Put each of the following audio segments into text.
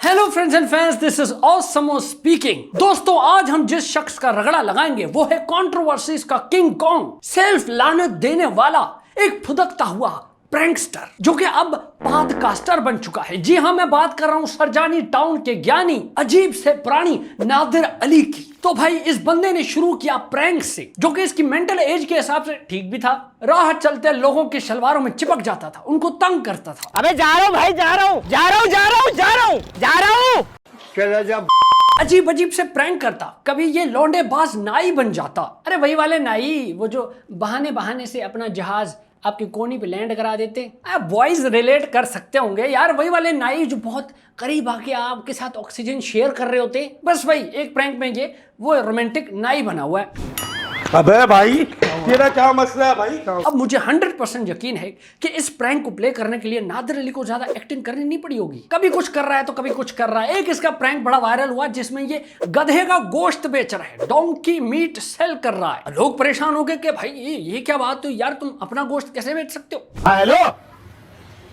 Hello friends and fans, this is Osmo speaking. दोस्तों, आज हम जिस शख्स का रगड़ा लगाएंगे वो है कंट्रोवर्सीज का किंग कॉन्ग, सेल्फ लानत देने वाला एक फुदकता हुआ प्रैंकस्टर जो कि अब पॉडकास्टर बन चुका है। जी हां, मैं बात कर रहा हूं सरजानी टाउन के ज्ञानी, अजीब से प्राणी नादिर अली की। तो भाई, इस बंदे ने शुरू किया प्रैंक से, जो कि इसकी मेंटल एज के हिसाब से ठीक भी था। राह चलते लोगों के शलवारों में चिपक जाता था, उनको तंग करता था। अबे जा रहा हूँ भाई, जा रहा हूँ। चला जा। अजीब अजीब से प्रैंक करता। कभी ये लौंडेबाज नाई बन जाता। अरे वही वाले नाई, वो जो बहाने बहाने से अपना जहाज आपकी कोनी पे लैंड करा देते। आप बॉयज रिलेट कर सकते होंगे यार, वही वाले नाई जो बहुत करीब आके आपके साथ ऑक्सीजन शेयर कर रहे होते। बस वही एक प्रैंक में ये वो रोमांटिक नाई बना हुआ है। अबे भाई, तेरा क्या मसला है भाई? अब मुझे 100% यकीन है कि इस प्रैंक को प्ले करने के लिए नादिर अली को ज्यादा एक्टिंग करनी नहीं पड़ी होगी। कभी कुछ कर रहा है तो कभी कुछ कर रहा है। एक इसका प्रैंक बड़ा वायरल हुआ जिसमें ये गधे का गोश्त बेच रहा है, डोंकी मीट सेल कर रहा है। लोग परेशान हो गए कि भाई ये क्या बात हुई यार, तुम अपना गोश्त कैसे बेच सकते हो? हेलो,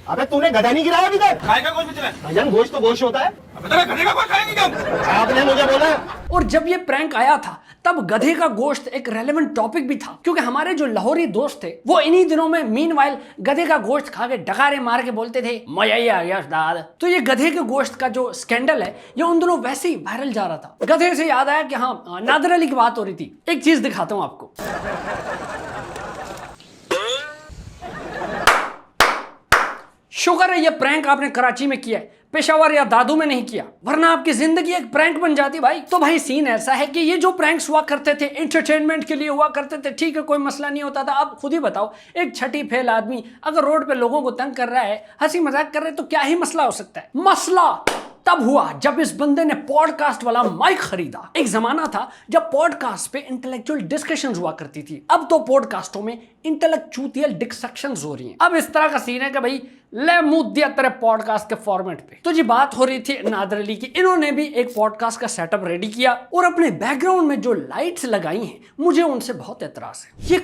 अबे तूने गधा नहीं गिराया अभी तक? खाएगा कौन बेच रहा है? भजन गोश्त तो गोश्त होता है। अबे तेरा गधे का कोई खाएंगे क्या? आपने मुझे बोला। और जब ये प्रैंक आया था तब गधे का गोश्त एक रेलेवेंट टॉपिक भी था, क्योंकि हमारे जो लाहौरी दोस्त थे वो इन्हीं दिनों में मीनवाइल गधे का गोश्त खा के डकारे मार के बोलते थे मजा ही आ गया उस्ताद। तो ये गधे के गोश्त का जो स्कैंडल है ये उन दिनों वैसे ही वायरल जा रहा था। गधे से याद आया कि हाँ, नादिर अली की बात हो रही थी। एक चीज दिखाता हूं आपको। शुक्र है ये प्रैंक आपने कराची में किया है, पेशावर या दादू में नहीं किया, वरना आपकी जिंदगी एक प्रैंक बन जाती भाई। तो भाई सीन ऐसा है कि ये जो प्रैंक्स हुआ करते थे एंटरटेनमेंट के लिए हुआ करते थे, ठीक है, कोई मसला नहीं होता था। अब खुद ही बताओ, एक छठी फेल आदमी अगर रोड पे लोगों को तंग कर रहा है, हंसी मजाक कर रहे, तो क्या ही मसला हो सकता है? मसला तब हुआ जब इस बंदे ने पॉडकास्ट वाला माइक खरीदा। एक जमाना था जब पॉडकास्ट पे इंटेलेक्चुअल डिस्कशंस हुआ करती थी, अब तो पॉडकास्टों में इंटेलेक्चुअल डिस्कशंस हो रही हैं। अब इस तरह का सीन है कि भाई ले मुंह दिया तेरे पॉडकास्ट के फॉर्मेट पे। तो जी बात हो रही थी नादिर अली की। इन्होंने भी एक पॉडकास्ट का सेटअप रेडी किया और अपने बैकग्राउंड में जो लाइट्स लगाई हैं, मुझे उनसे बहुत एतराज है। ये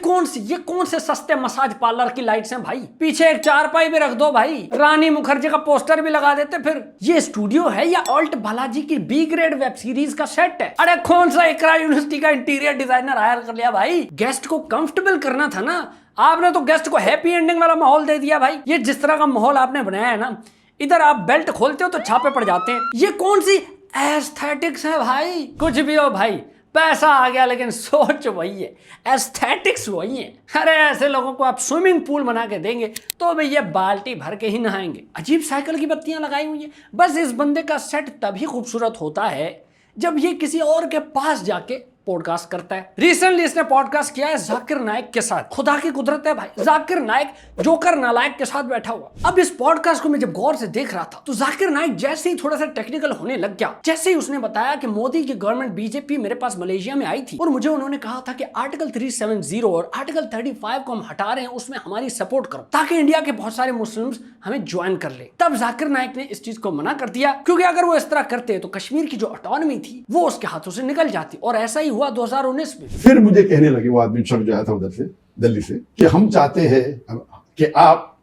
कौन से सस्ते मसाज पार्लर की लाइट्स हैं भाई? पीछे एक चारपाई भी रख दो भाई, रानी मुखर्जी का पोस्टर भी लगा देते। फिर ये स्टूडियो है या ऑल्ट बालाजी की बी ग्रेड वेब सीरीज का सेट है? अरे कौन सा इकरा यूनिवर्सिटी का इंटीरियर डिजाइनर हायर कर लिया भाई? गेस्ट को कंफर्टेबल करना था ना, आपने तो गेस्ट को हैप्पी एंडिंग वाला माहौल दे दिया भाई। ये जिस तरह का माहौल आपने बनाया है ना, इधर आप बेल्ट खोलते हो तो छापे पड़ जाते हैं। ये कौन सी एस्थेटिक्स है भाई? कुछ भी हो भाई, पैसा आ गया लेकिन सोच वही है, एस्थेटिक्स वही है। अरे ऐसे लोगों को आप स्विमिंग पूल बना के देंगे तो भाई ये बाल्टी भर के ही नहाएंगे। अजीब साइकिल की बत्तियां लगाई हुई है। बस इस बंदे का सेट तभी खूबसूरत होता है जब ये किसी और के पास जाके पॉडकास्ट करता है। रिसेंटली इसने पॉडकास्ट किया है जाकिर नाइक के साथ। खुदा की कुदरत है भाई, जाकिर नाइक जोकर नालायक के साथ बैठा हुआ। अब इस पॉडकास्ट को मैं जब गौर से देख रहा था तो जाकिर नाइक जैसे ही थोड़ा सा टेक्निकल होने लग गया, जैसे ही उसने बताया कि मोदी की गवर्नमेंट बीजेपी मेरे पास मलेशिया में आई थी और मुझे उन्होंने कहा था कि आर्टिकल 370 और आर्टिकल 35 को हम हटा रहे हैं, उसमें हमारी सपोर्ट करो ताकि इंडिया के बहुत सारे मुस्लिम्स हमें ज्वाइन कर ले। तब जाकिर नाइक ने इस चीज को मना कर दिया, क्योंकि अगर वो इस तरह करते तो कश्मीर की जो ऑटोनॉमी थी वो उसके हाथों से निकल जाती। और ऐसा ही हुआ 2019 में। फिर मुझे कहने लगे, वो आदमी छप जाया था उधर से, दिल्ली से, कि हम चाहते हैं कि आप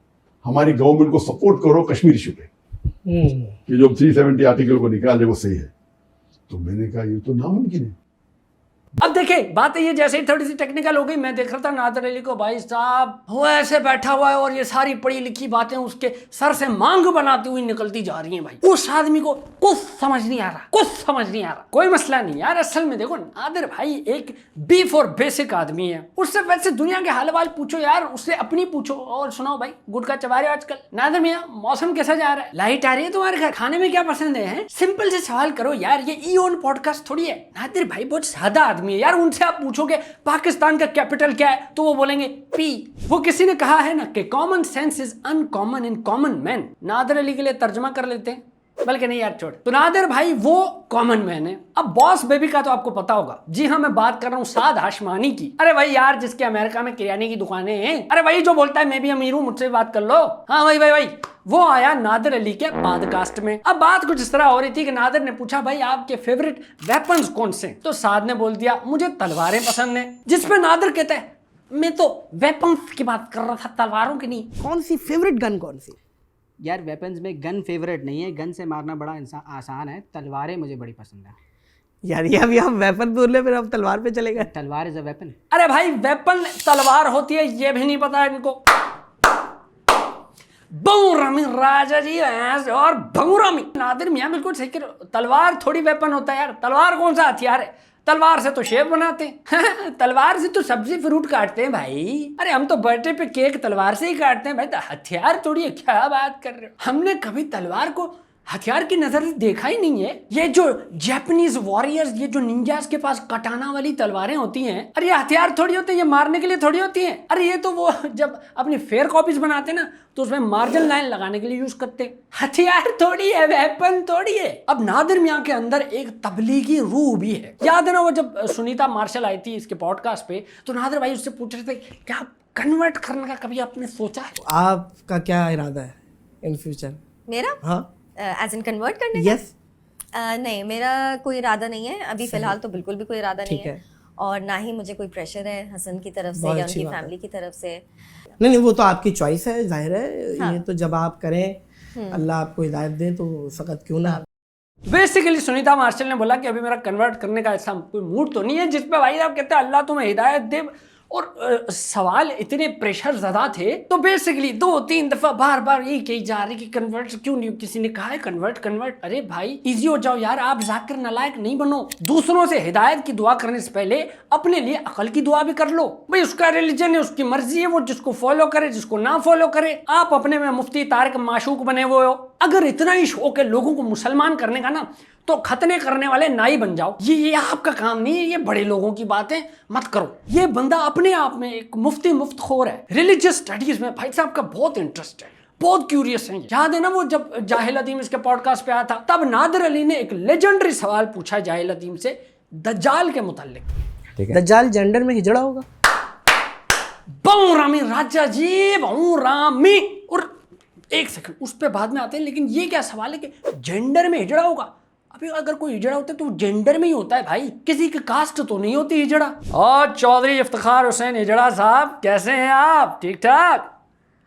हमारी गवर्नमेंट को सपोर्ट करो कश्मीर इशू पे, कि जो 370 आर्टिकल को निकाले वो सही है। तो मैंने कहा ये तो नामुमकिन है। अब देखिए बात ये जैसे ही थोड़ी सी टेक्निकल हो गई, मैं देख रहा था नादिर अली को, भाई साहब वो ऐसे बैठा हुआ है और ये सारी पढ़ी लिखी बातें उसके सर से मांग बनाती हुई निकलती जा रही हैं भाई। उस आदमी को कुछ समझ नहीं आ रहा, कोई मसला नहीं यार। असल में देखो, नादिर भाई एक बीफ और बेसिक आदमी है। उससे वैसे दुनिया के हाल वाल पूछो यार, उससे अपनी पूछो और सुनाओ भाई गुटखा चबा रहे हो आजकल? नादिर मियां, मौसम कैसा जा रहा है? लाइट आ रही है तुम्हारे घर? खाने में क्या पसंद है? सिंपल से सवाल करो यार, ये ईओन पॉडकास्ट थोड़ी है। नादिर भाई बहुत सादा आदमी यार। उनसे आप पूछोगे पाकिस्तान का कैपिटल क्या है तो वो बोलेंगे पी। वो किसी ने कहा है ना कि common sense is uncommon in common man. Nadir Ali के लिए तर्जुमा कर लेते हैं, बल्कि नहीं यार छोड़। तो नादिर भाई वो कॉमन मैन है। अब बॉस बेबी का तो आपको पता होगा। जी हाँ, मैं बात कर रहा हूँ साद हाशमानी की। अरे भाई यार, जिसके अमेरिका में किराने की दुकानें हैं। अरे भाई जो बोलता है मैं भी अमीर हूँ, मुझसे बात कर लो। हाँ भाई वो आया नादिर अली के पॉडकास्ट में। अब बात कुछ इस तरह हो रही थी कि नादिर ने पूछा भाई आपके फेवरेट वेपन्स कौन से? तो साद ने बोल दिया मुझे तलवारें पसंद है। जिसपे नादिर कहता है मैं तो वेपन्स की बात कर रहा था, तलवारों की नहीं। कौन सी फेवरेट गन कौन सी? यार वेपन्स में गन फेवरेट नहीं है, गन से मारना बड़ा आसान है, तलवारें मुझे बड़ी पसंद है। यार ये अभी हम वेपन बोल रहे फिर हम तलवार पे चले गए। तलवार इज अ वेपन। अरे भाई वेपन तलवार होती है ये भी नहीं पता है इनको। बहुरामी राजा जी और बहुरामी नादिर मियां बिल्कुल सही करो। तलवार थोड़ी वेपन होता है यार, तलवार कौन सा हथियार है? तलवार से तो शेप बनाते हैं तलवार से तो सब्जी फ्रूट काटते हैं भाई। अरे हम तो बर्थडे पे केक तलवार से ही काटते हैं भाई, तो हथियार थोड़ी है, क्या बात कर रहे हो? हमने कभी तलवार को हथियार की नजर से देखा ही नहीं है। ये जो जापानीज वॉरियर्स, ये जो निंजास के पास कटाना वाली तलवारें होती हैं, अरे ये हथियार थोड़ी होते हैं, ये मारने के लिए थोड़ी होती हैं। अरे ये तो वो जब अपनी फेयर कॉपीज बनाते हैं ना तो उसमें मार्जिन लाइन लगाने के लिए यूज करते हैं। हथियार थोड़ी है, वेपन थोड़ी है। अब नादिर मियां के अंदर एक तबलीगी रूह भी है। याद है ना वो जब सुनीता मार्शल आई थी इसके पॉडकास्ट पे, तो नादिर भाई उससे पूछ रहे थे क्या कन्वर्ट करने का कभी आपने सोचा है? आपका क्या इरादा है इन फ्यूचर? मेरा हाँ एज इन कन्वर्ट करने का? यस। नहीं, मेरा कोई इरादा नहीं है अभी फिलहाल, तो बिल्कुल भी कोई इरादा नहीं ठीक है। है। और ना ही मुझे कोई प्रेशर है हसन की तरफ से बहुत या अच्छी उनकी बात है। फैमिली की तरफ से। नहीं वो तो आपकी चॉइस है, जाहिर है। हाँ। ये तो जब आप करें अल्लाह आपको हिदायत दे तो सख्त क्यों ना। बेसिकली सुनीता मार्शल ने बोला कि अभी मेरा कन्वर्ट करने का ऐसा कोई मूड तो नहीं है, जिस पे भाई आप कहते हैं अल्लाह तुम्हें हिदायत दे। और सवाल इतने प्रेशर ज़्यादा थे तो बेसिकली 2-3 दफा बार बार यही कही जा रही कि कन्वर्ट क्यों नहीं, किसी ने कहा है कन्वर्ट कन्वर्ट। अरे भाई इजी हो जाओ यार, आप जाकिर नालायक नहीं बनो। दूसरों से हिदायत की दुआ करने से पहले अपने लिए अकल की दुआ भी कर लो भाई। उसका रिलीजन है, उसकी मर्जी है, वो जिसको फॉलो करे जिसको ना फॉलो करे। आप अपने में मुफ्ती तारिक माशूक बने हुए हो। अगर इतना ही शौक है लोगों को मुसलमान करने का ना, तो खतने करने वाले नाई बन जाओ। ये आपका काम नहीं है, ये बड़े लोगों की बातें मत करो। ये बंदा अपने आप में एक मुफ्तखोर है। रिलीजियस स्टडीज में भाई साहब का बहुत इंटरेस्ट है, बहुत क्यूरियस है। याद है ना वो जब जाहिल अदीम इसके पॉडकास्ट पे आया था, तब नादिर अली ने एक लेजेंडरी सवाल पूछा जाहिल अदीम से दज्जाल के मुताल्लिक। दज्जाल जेंडर में हिजड़ा होगा? बहुरामी राजा जी, बहुरामी। और एक सेकंड उस पे बाद में आते हैं, लेकिन ये क्या सवाल है कि जेंडर में हिजड़ा होगा? अभी अगर कोई हिजड़ा होता है तो जेंडर में ही होता है भाई, किसी की कास्ट तो नहीं होती हिजड़ा। और चौधरी इफ्तिखार हुसैन हिजड़ा साहब कैसे हैं आप? ठीक ठाक?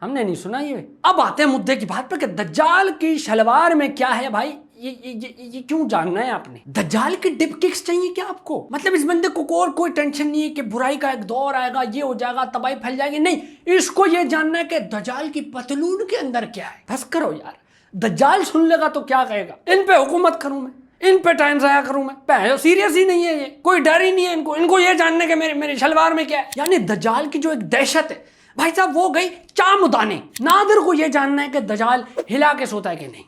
हमने नहीं सुना ये। अब आते हैं मुद्दे की बात पर कि दज्जाल की शलवार में क्या है भाई। ये क्यों जानना है आपने? दज्जाल की डिप किक्स चाहिए क्या आपको? मतलब इस बंदे को और कोई टेंशन नहीं है कि बुराई का एक दौर आएगा, ये हो जाएगा, तबाही फैल जाएगी। नहीं, इसको ये जानना है कि दज्जाल की पतलून के अंदर क्या है। बस करो यार, दज्जाल सुन लेगा तो क्या कहेगा? इन पे हुकूमत करूं मैं, इन पे टाइम जाया करूं मैं? सीरियस ही नहीं है ये, कोई डर ही नहीं है इनको ये जानने के मेरे शलवार में क्या है। यानी दज्जाल की जो एक दहशत है भाई साहब वो गई चामुदाने। नादिर को ये जानना है कि दज्जाल हिला के सोता है कि नहीं।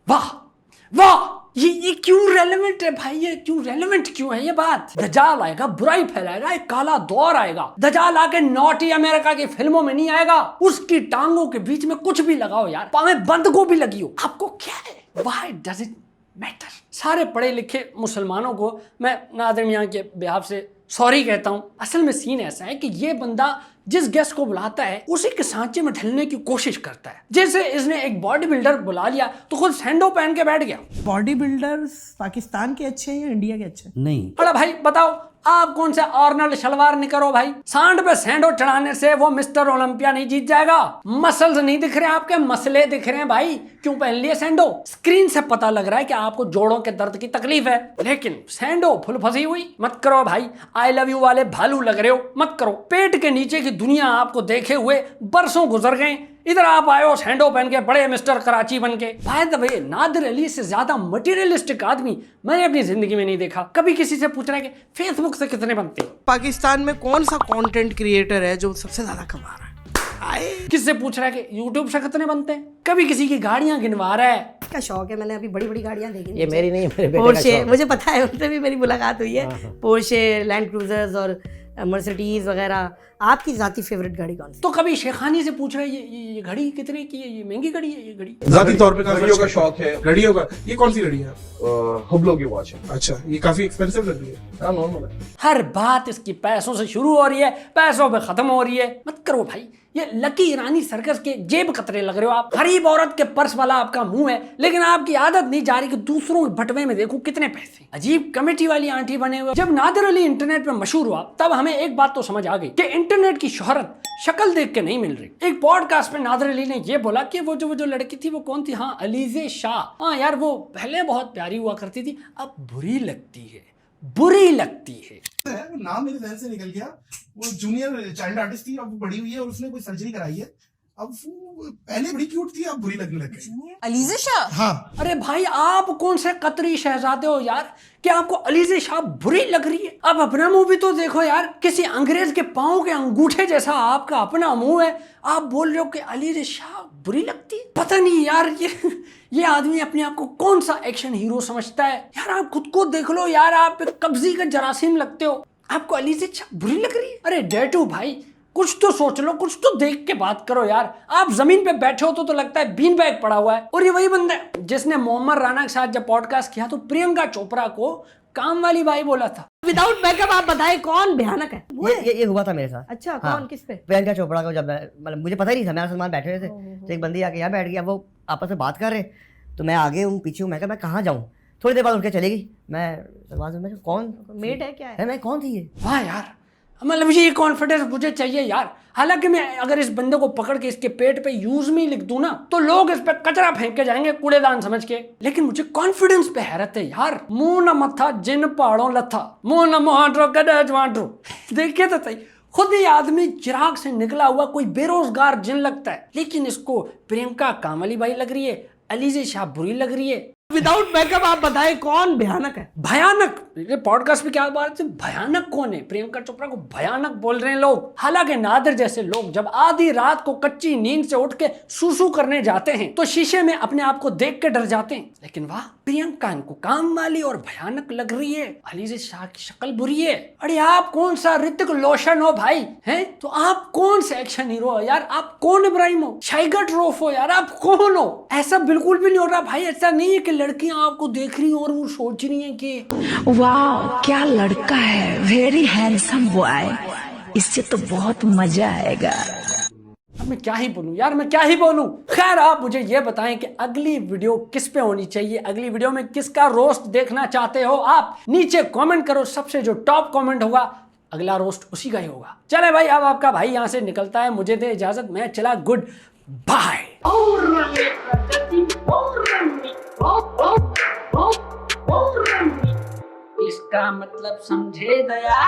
वाह वाह, ये क्यों रेलेवेंट है भाई? ये क्यों रेलेवेंट क्यों है ये बात? दज्जाल आएगा, बुराई फैलाएगा, एक काला दौर आएगा। दज्जाल आके नॉटी अमेरिका की फिल्मों में नहीं आएगा। उसकी टांगों के बीच में कुछ भी लगाओ यार, पावे बंद को भी लगी हो, आपको क्या है? Why does it matter? सारे पढ़े लिखे मुसलमानों को मैं नादिर मियां के बिहाफ से सॉरी कहता हूं। असल में सीन ऐसा है कि ये बंदा जिस गेस्ट को बुलाता है उसी के सांचे में ढलने की कोशिश करता है। जैसे इसने एक बॉडी बिल्डर बुला लिया तो खुद सैंडो पहन के बैठ गया। बॉडी बिल्डर्स पाकिस्तान के अच्छे हैं या इंडिया के अच्छे? नहीं, अरे भाई बताओ, आप कौन से आर्नल्ड शलवार नहीं करो भाई। सांड पे सैंडो चढ़ाने से वो मिस्टर ओलंपिया नहीं जीत जाएगा। मसल्स नहीं दिख रहे आपके, मसले दिख रहे हैं भाई। क्यों पहन लिए सैंडो? स्क्रीन से पता लग रहा है कि आपको जोड़ों के दर्द की तकलीफ है, लेकिन सैंडो फुल फंसी हुई। मत करो भाई, आई लव यू वाले भालू लग रहे हो, मत करो। पेट के नीचे की दुनिया आपको देखे हुए बरसों गुजर गए, इधर आप आए हो सैंडो पहन के, बड़े मिस्टर कराची बन के। भाई द वे, नादिर अली से ज्यादा मटेरियलिस्टिक आदमी मैंने अपनी जिंदगी में नहीं देखा। कभी किसी से पूछ रहा है कि फेसबुक से कितने बनते हैं? पाकिस्तान में कौन सा कंटेंट क्रिएटर है जो सबसे ज्यादा कमा रहा है? किससे पूछ रहा है कि यूट्यूब से कितने बनते हैं? कभी किसी की गाड़ियां गिनवा रहा है। का शौक है, मैंने अभी बड़ी बड़ी गाड़ियां देखी। ये मेरी नहीं, मेरे बेटे का पोर्शे, शौक। मुझे पता है, उनसे भी मेरी मुलाकात हुई है। पोर्शे, लैंड क्रूजर्स और मर्सिडीज वगैरह। आपकी जाती फेवरेट गाड़ी कौन सी? तो कभी शेखानी से पूछ रहे हैं ये घड़ी कितने की है, ये महंगी घड़ी है ये घड़ी? जाती तौर पे घड़ियों का शौक है। घड़ियों का, ये कौन सी घड़ी है? हुब्लो की वॉच है। अच्छा, ये काफी एक्सपेंसिव लग रही है। हाँ, नॉर्मल है। हर बात इसकी पैसों से शुरू हो रही है, पैसों पे खत्म हो रही है। मत करो भाई, ये लकी ईरानी सर्कस के जेब कतरे लग रहे हो आप। गरीब औरत के पर्स वाला आपका मुंह है, लेकिन आपकी आदत नहीं जा रही कि दूसरों के बटवे में देखो कितने पैसे। अजीब कमेटी वाली आंटी बने हुए। जब नादिर अली इंटरनेट पे मशहूर हुआ तब हमें एक बात तो समझ आ गई कि इंटरनेट की शोहरत शक्ल देख के नहीं मिल रही। एक पॉडकास्ट में नादिर अली ने ये बोला कि वो जो लड़की थी वो कौन थी, हाँ अलीजे शाह। हाँ यार वो पहले बहुत प्यारी हुआ करती थी, अब बुरी लगती है, बुरी लगती है। वो नाम मेरे जहन से निकल गया। वो जूनियर चाइल्ड आर्टिस्ट थी, अब वो बड़ी हुई है और उसने कोई सर्जरी कराई है। अब वो पहले बड़ी क्यूट थी, अब बुरी लगने लग गई। अलीज़ा शाह। हाँ, अरे भाई आप कौन से कतरी शहजादे हो यार कि आपको अलीजे शाह बुरी लग रही है? आप अपना मुंह भी तो देखो यार, किसी अंग्रेज के पाँव के अंगूठे जैसा आपका अपना मुंह है, आप बोल रहे हो कि अलीजे शाह बुरी लगती है। पता नहीं यार ये आदमी अपने आप को कौन सा एक्शन हीरो समझता है यार। आप खुद को देख लो यार, आप कब्जी का जरासीम लगते हो, आपको अलीजे शाह बुरी लग रही है? अरे डेटू भाई कुछ तो सोच लो, कुछ तो देख के बात करो यार। आप जमीन पे बैठे हो तो लगता है बीन बैग पड़ा हुआ है। और ये वही बंदा है जिसने मोहम्मद राना के साथ जब पॉडकास्ट किया तो प्रियंका चोपड़ा को काम वाली बाई बोला था। विदाउट मेकअप आप बताएं कौन भयानक है? ये हुआ था मेरे साथ। अच्छा हाँ। कौन, किस पे? प्रियंका चोपड़ा को जब मतलब मुझे पता ही नहीं था, मैं सलमान बैठे हुए थे तो एक बंदी आके यहाँ बैठ गया, वो आपस में बात कर रहे, तो मैं आगे हूँ पीछे हूँ, मैं कहा मैं कहाँ जाऊँ। थोड़ी देर बाद उठ के चली गई। मैं सलमान से, मैं कौन मेड है क्या है? मैं कौन थी ये? वाह यार, मतलब ये कॉन्फिडेंस मुझे चाहिए यार। हालांकि मैं अगर इस बंदे को पकड़ के इसके पेट पे यूज में लिख दूं ना तो लोग इस पे कचरा फेंक के जाएंगे कूड़ेदान समझ के, लेकिन मुझे कॉन्फिडेंस पे हैरत है यार। मुंह न मथा जिन पहाड़ों लथा, मुंह न मोहाड्रो कदज वाड्रो। देखिए तो सही, खुद ही आदमी चिराग से निकला हुआ कोई बेरोजगार जिन लगता है, लेकिन इसको प्रियंका कामली बाई लग रही है, अलीजे शाह बुरी लग रही है। विदाउट मेकअप आप बताएं कौन भयानक है? भयानक, ये पॉडकास्ट में क्या बात है, भयानक कौन है? प्रियंका चोपड़ा को भयानक बोल रहे हैं लोग। हालांकि नादिर जैसे लोग जब आधी रात को कच्ची नींद से उठ के सूसू करने जाते हैं तो शीशे में अपने आप को देख के डर जाते हैं, लेकिन वाह प्रियंका इनको काम वाली और भयानक लग रही है, अलीजे शाह की शक्ल बुरी है। अरे आप कौन सा ऋतिक रोशन हो भाई, हैं? तो आप कौन से एक्शन हीरो हो यार? आप कौन इब्राहिम हो, शाइगर श्रॉफ हो यार? आप कौन हो? ऐसा बिल्कुल भी नहीं हो रहा भाई। ऐसा नहीं है कि लड़कियां आपको देख रही हैं और वो सोच रही हैं कि वाह क्या लड़का है, वेरी हैंडसम बॉय, इससे तो बहुत मजा आएगा। अब मैं क्या ही बोलूं यार, मैं क्या ही बोलूं। खैर आप मुझे ये बताएं कि अगली वीडियो किस पे होनी चाहिए, अगली वीडियो में किसका रोस्ट देखना चाहते हो आप? नीचे कमेंट करो, सबसे जो टॉप कमेंट होगा अगला रोस्ट उसी का ही होगा। चले भाई अब आपका भाई यहाँ से निकलता है, मुझे दे इजाजत, मैं चला, गुड बाय। इसका मतलब समझे दया।